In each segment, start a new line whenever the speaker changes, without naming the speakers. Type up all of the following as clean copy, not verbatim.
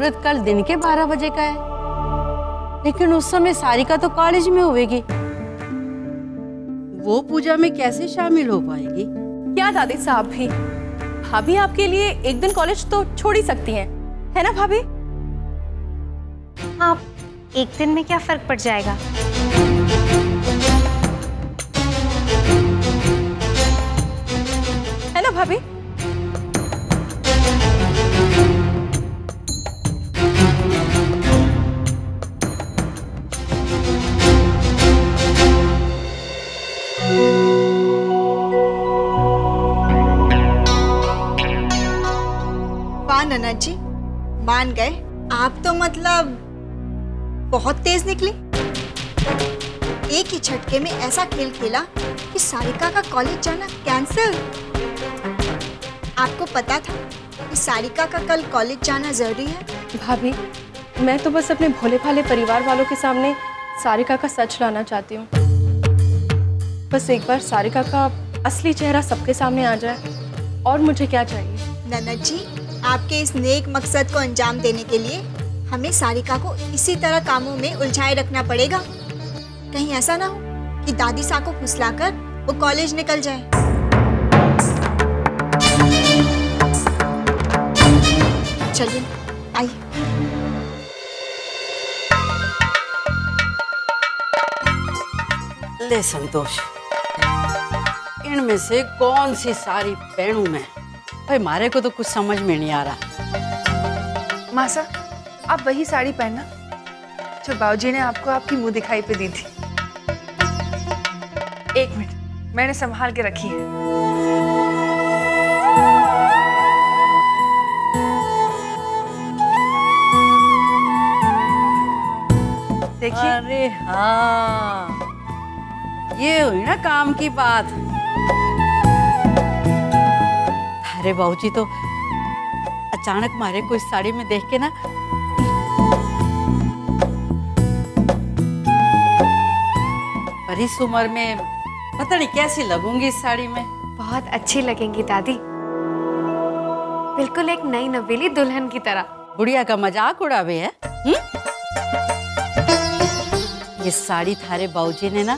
मुहूर्त कल दिन के 12 बजे का है, लेकिन उस समय सारिका तो कॉलेज में होगी। वो पूजा में कैसे शामिल हो पाएगी?
क्या दादी साहब भी, भाभी आपके लिए एक दिन कॉलेज तो छोड़ ही सकती हैं, है ना भाभी?
हाँ, एक दिन में क्या फर्क पड़ जाएगा।
है ना भाभी?
वाह ननद जी, मान गए आप तो। मतलब बहुत तेज निकली। एक ही झटके में ऐसा खेल खेला कि सारिका का कॉलेज जाना कैंसिल। आपको पता था कि सारिका का कल कॉलेज जाना जरूरी है?
भाभी, मैं तो बस अपने भोले भाले परिवार वालों के सामने सारिका का सच लाना चाहती हूँ। बस एक बार सारिका का असली चेहरा सबके सामने आ जाए, और मुझे क्या चाहिए।
ननद जी, आपके इस नेक मकसद को अंजाम देने के लिए हमें सारिका को इसी तरह कामों में उलझाए रखना पड़ेगा। कहीं ऐसा ना हो कि दादी सा को फुसलाकर वो कॉलेज निकल जाए। चलिए आइए।
ले संतोष, इनमें से कौन सी साड़ी पहनूं मैं? भाई मारे को तो कुछ समझ में नहीं आ रहा।
मासा, आप वही साड़ी पहनना जो बाबूजी ने आपको आपकी मुंह दिखाई पे दी थी। एक मिनट, मैंने संभाल के रखी है। देखिए।
अरे हाँ, ये हुई ना काम की बात। अरे बाबूजी तो अचानक मारे को इस साड़ी में देख के ना पर इस उम्र में पता नहीं कैसी लगूंगी इस साड़ी में।
बहुत अच्छी लगेंगी दादी, बिल्कुल एक नई नवेली दुल्हन की तरह।
बुढ़िया का मजाक उड़ावे है। ये साड़ी थारे बाबूजी ने ना,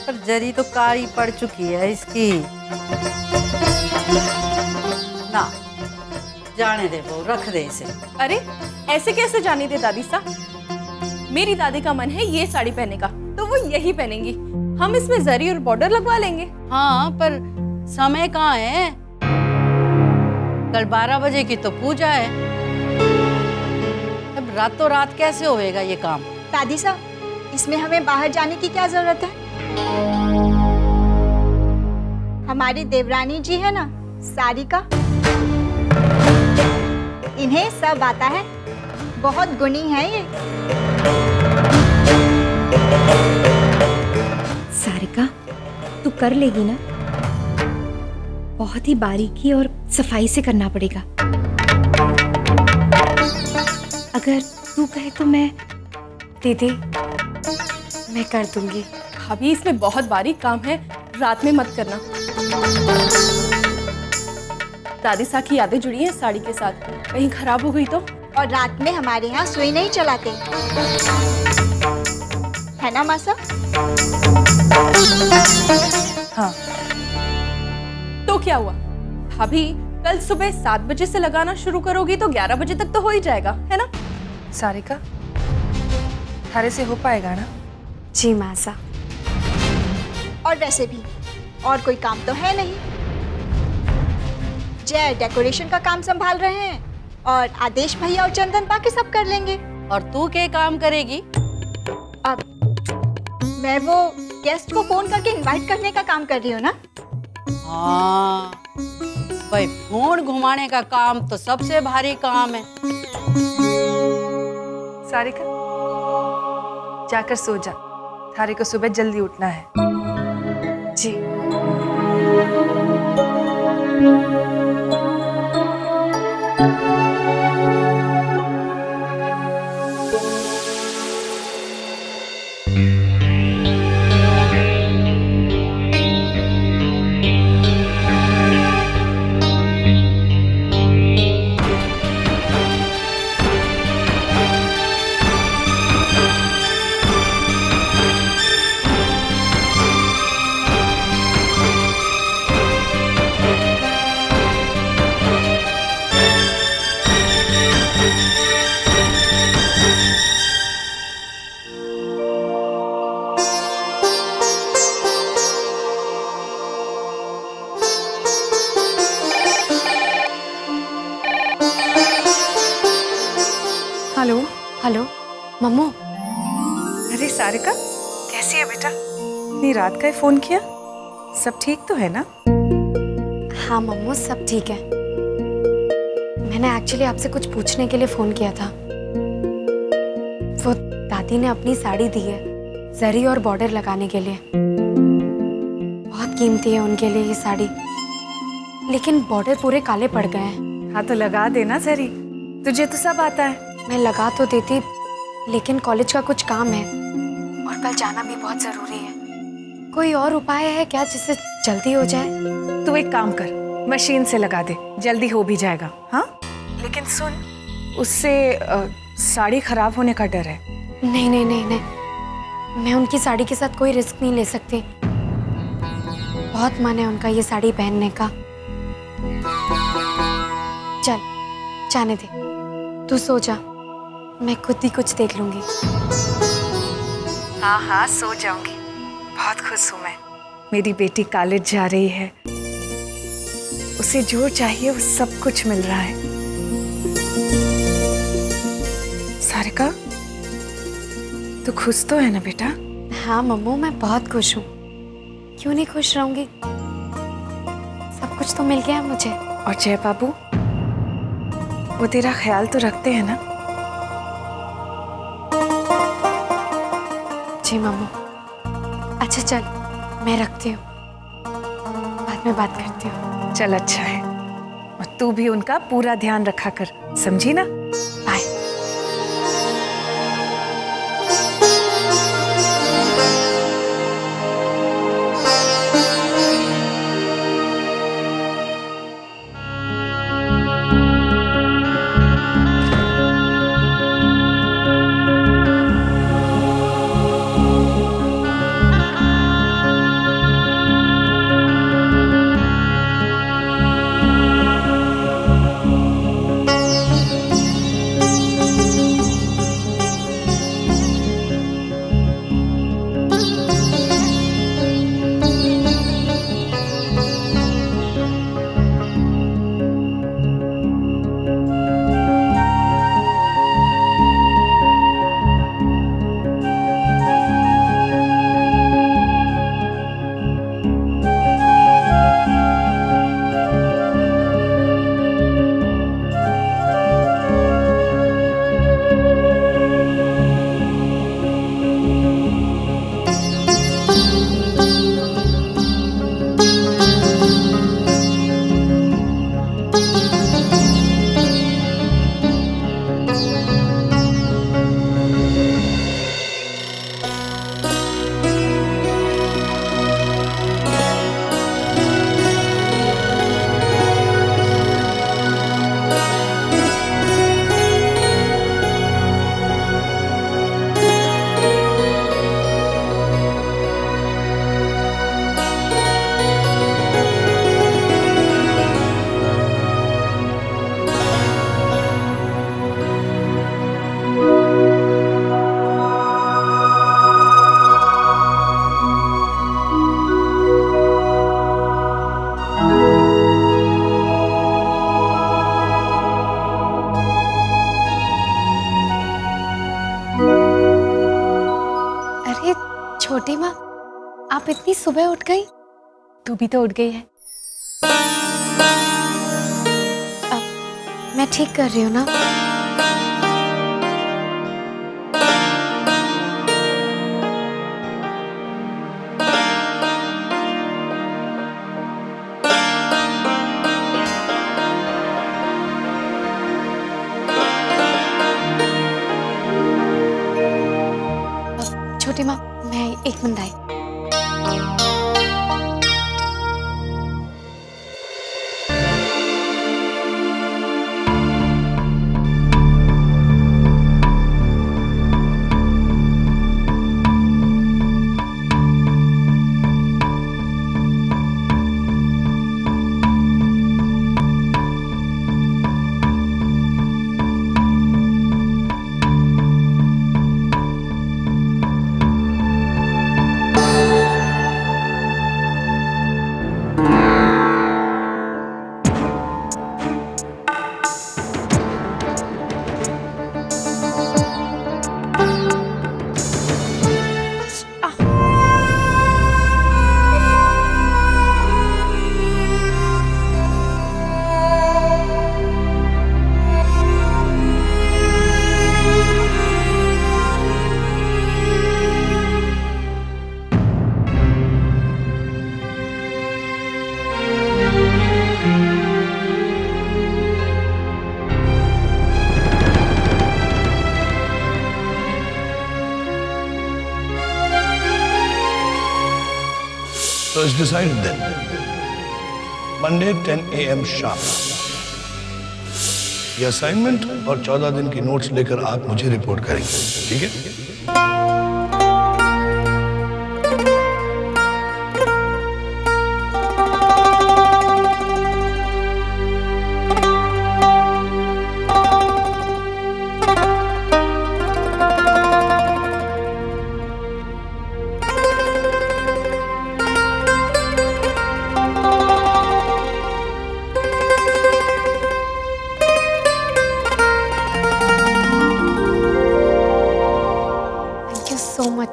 पर जरी तो काली पड़ चुकी है इसकी। ना जाने दे वो, रख दे इसे।
अरे ऐसे कैसे जाने दे दादी साहब? मेरी दादी का मन है ये साड़ी पहनने का, तो वो यही पहनेंगी। हम इसमें जरी और बॉर्डर लगवा लेंगे।
हाँ, पर समय कहाँ है? कल 12 बजे की तो पूजा है। अब रातों रात कैसे होएगा ये काम?
दादी साहब, इसमें हमें बाहर जाने की क्या जरूरत है? हमारी देवरानी जी है ना सारिका, इन्हें सब आता है। बहुत गुणी है ये।
सारिका, तू कर लेगी ना? बहुत ही बारीकी और सफाई से करना पड़ेगा। अगर तू कहे तो मैं दीदी मैं कर दूंगी।
भाभी, इसमें बहुत बारीक काम है, रात में मत करना। दादी साहब की यादें जुड़ी हैं साड़ी के साथ, कहीं खराब हो गई तो?
और रात में हमारे यहाँ सुई नहीं चलाते, है ना मासा?
हाँ।
तो क्या हुआ भाभी, कल सुबह 7 बजे से लगाना शुरू करोगी तो 11 बजे तक तो हो ही जाएगा, है ना?
सारिका, थारे से हो पाएगा ना?
जी मासा।
और वैसे भी और कोई काम तो है नहीं। जय डेकोरेशन का काम संभाल रहे हैं और आदेश भैया और चंदन बाकी सब कर लेंगे।
और तू क्या काम करेगी?
अब मैं वो गेस्ट को फोन करके इनवाइट करने का काम कर रही हूँ ना।
हाँ भाई, फोन घुमाने का काम तो सबसे भारी काम है।
सारिका, जाकर सो जा, थारे को सुबह जल्दी उठना है।
जी।
मम्मू।
अरे सारिका, कैसी है बेटा? इतनी रात का ही फोन किया? सब ठीक तो है ना?
हाँ मम्मू, सब ठीक है। मैंने एक्चुअली आपसे कुछ पूछने के लिए फोन किया था। वो दादी ने अपनी साड़ी दी है जरी और बॉर्डर लगाने के लिए। बहुत कीमती है उनके लिए ये साड़ी, लेकिन बॉर्डर पूरे काले पड़ गए हैं।
हाँ तो लगा देना जरी, तुझे तो सब आता है।
मैं लगा तो देती, लेकिन कॉलेज का कुछ काम है और कल जाना भी बहुत जरूरी है। कोई और उपाय है क्या जिससे जल्दी हो जाए?
तू एक काम कर, मशीन से लगा दे, जल्दी हो भी जाएगा। हाँ लेकिन सुन, उससे साड़ी खराब होने का डर है।
नहीं नहीं नहीं नहीं, मैं उनकी साड़ी के साथ कोई रिस्क नहीं ले सकती। बहुत मन है उनका ये साड़ी पहनने का। चल जाने दे, तू सो जा, मैं खुद ही कुछ देख लूंगी।
हाँ हाँ सो जाऊंगी। बहुत खुश हूँ मैं, मेरी बेटी कॉलेज जा रही है, उसे जो चाहिए वो सब कुछ मिल रहा है। सारिका, तू खुश तो है ना बेटा?
हाँ मम्मू, मैं बहुत खुश हूँ। क्यों नहीं खुश रहूंगी? सब कुछ तो मिल गया मुझे।
और जय बाबू, वो तेरा ख्याल तो रखते हैं ना?
जी मम्मू। अच्छा चल, मैं रखती हूँ, बाद में बात करती हूँ।
चल अच्छा है, और तू भी उनका पूरा ध्यान रखा कर, समझी ना?
बाय। छोटी माँ, आप इतनी सुबह उठ गई? तू भी तो उठ गई है। अब मैं ठीक कर रही हूँ ना? छोटी माँ, मैं 1 minute I.
it's decided then. Monday 10 AM sharp. ये असाइनमेंट और 14 दिन की नोट्स लेकर आप मुझे रिपोर्ट करेंगे, ठीक है?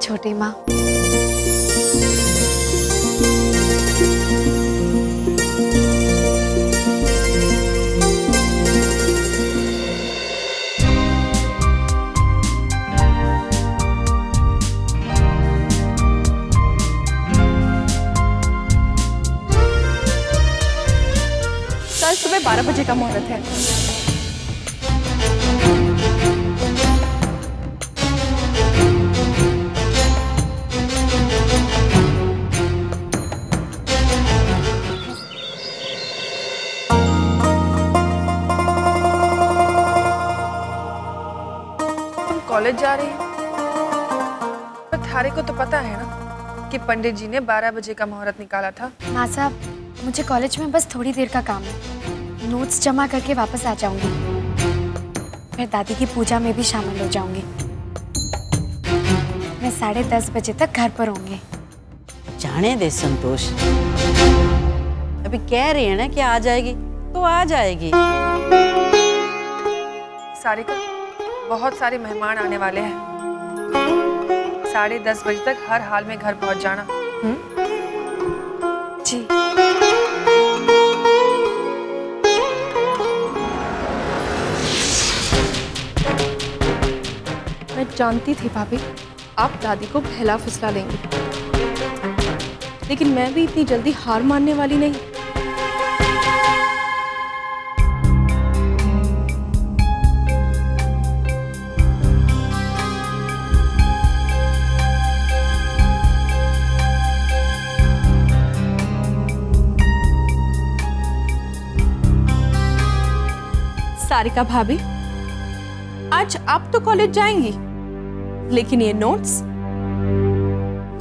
छोटी माँ।
कल सुबह 12 बजे का मुहूर्त है।
कॉलेज जा रही है, पर थारे को तो पता है ना कि पंडित जी ने 12 बजे का मुहूर्त निकाला था।
माँ साहब, मुझे कॉलेज में बस थोड़ी देर का काम है। नोट्स जमा करके वापस आ जाऊंगी, फिर दादी की पूजा में भी शामिल हो जाऊंगी। मैं 10:30 बजे तक घर पर होंगी।
जाने दे संतोष, अभी कह रही है ना कि आ जाएगी तो आ जाएगी।
सारिका, बहुत सारे मेहमान आने वाले हैं। 10:30 बजे तक हर हाल में घर पहुंच जाना।
जी।
मैं जानती थी भाभी आप दादी को बहला फुसला लेंगी, लेकिन मैं भी इतनी जल्दी हार मानने वाली नहीं। सारिका भाभी, आज आप तो कॉलेज जाएंगी, लेकिन ये नोट्स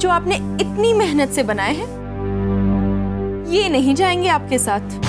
जो आपने इतनी मेहनत से बनाए हैं, ये नहीं जाएंगे आपके साथ।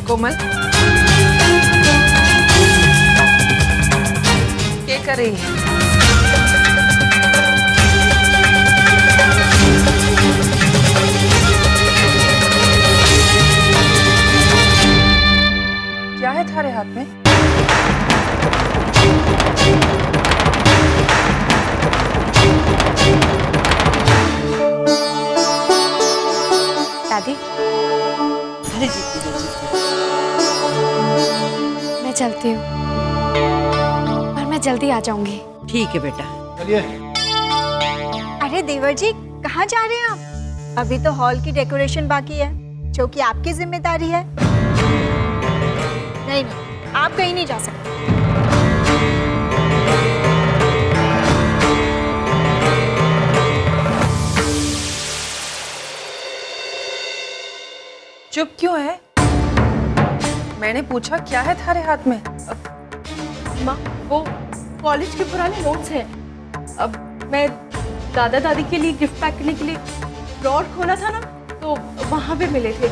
कोमल, क्या कर रही है? क्या है थारे हाथ में?
दादी,
अरे जी
मैं चलती हूँ, पर मैं जल्दी आ जाऊंगी।
ठीक है बेटा।
चलिए।
अरे देवर जी, कहाँ जा रहे हैं आप? अभी तो हॉल की डेकोरेशन बाकी है, जो कि आपकी जिम्मेदारी है। नहीं, आप कहीं नहीं जा सकते।
चुप क्यों है? मैंने पूछा क्या है थारे हाथ में?
माँ वो कॉलेज के पुराने नोट्स हैं। अब मैं दादा दादी के लिए गिफ्ट पैक करने के लिए ड्रॉअर खोला था ना, तो वहाँ पे मिले थे।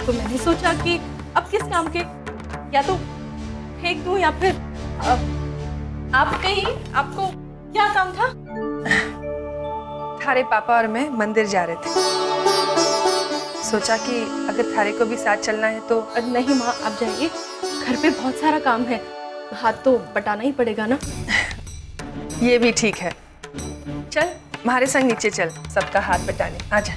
तो मैंने सोचा कि अब किस काम के, या तो फेंक दूँ या फिर आप कहीं, आपको क्या काम था?
थारे पापा और मैं मंदिर जा रहे थे, सोचा कि अगर थारे को भी साथ चलना है तो।
नहीं माँ, आप जाइए, घर पे बहुत सारा काम है, हाथ तो बटाना ही पड़ेगा ना।
ये भी ठीक है, चल हमारे संग नीचे चल, सबका हाथ बटाने। आजा।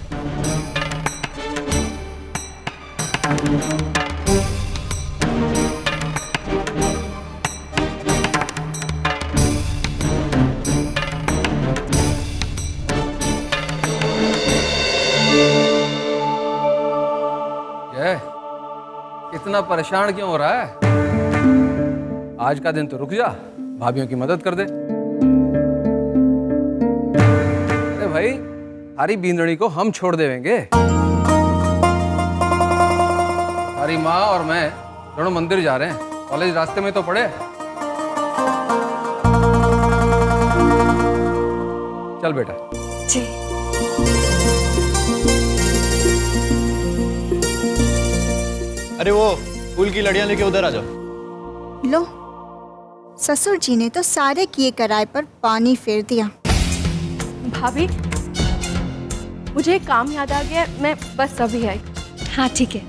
इतना परेशान क्यों हो रहा है? आज का दिन तो रुक जा, भाभियों की मदद कर दे। अरे भाई, हमारी बींदड़ी को हम छोड़ देंगे। हमारी माँ और मैं दोनों मंदिर जा रहे हैं, कॉलेज रास्ते में तो पड़े। चल बेटा।
जी।
अरे वो फूल की लड़ियां लेके उधर आ जाओ।
लो, ससुर जी ने तो सारे किए कराए पर पानी फेर दिया।
भाभी, मुझे एक काम याद आ गया, मैं बस अभी आई।
हाँ ठीक है।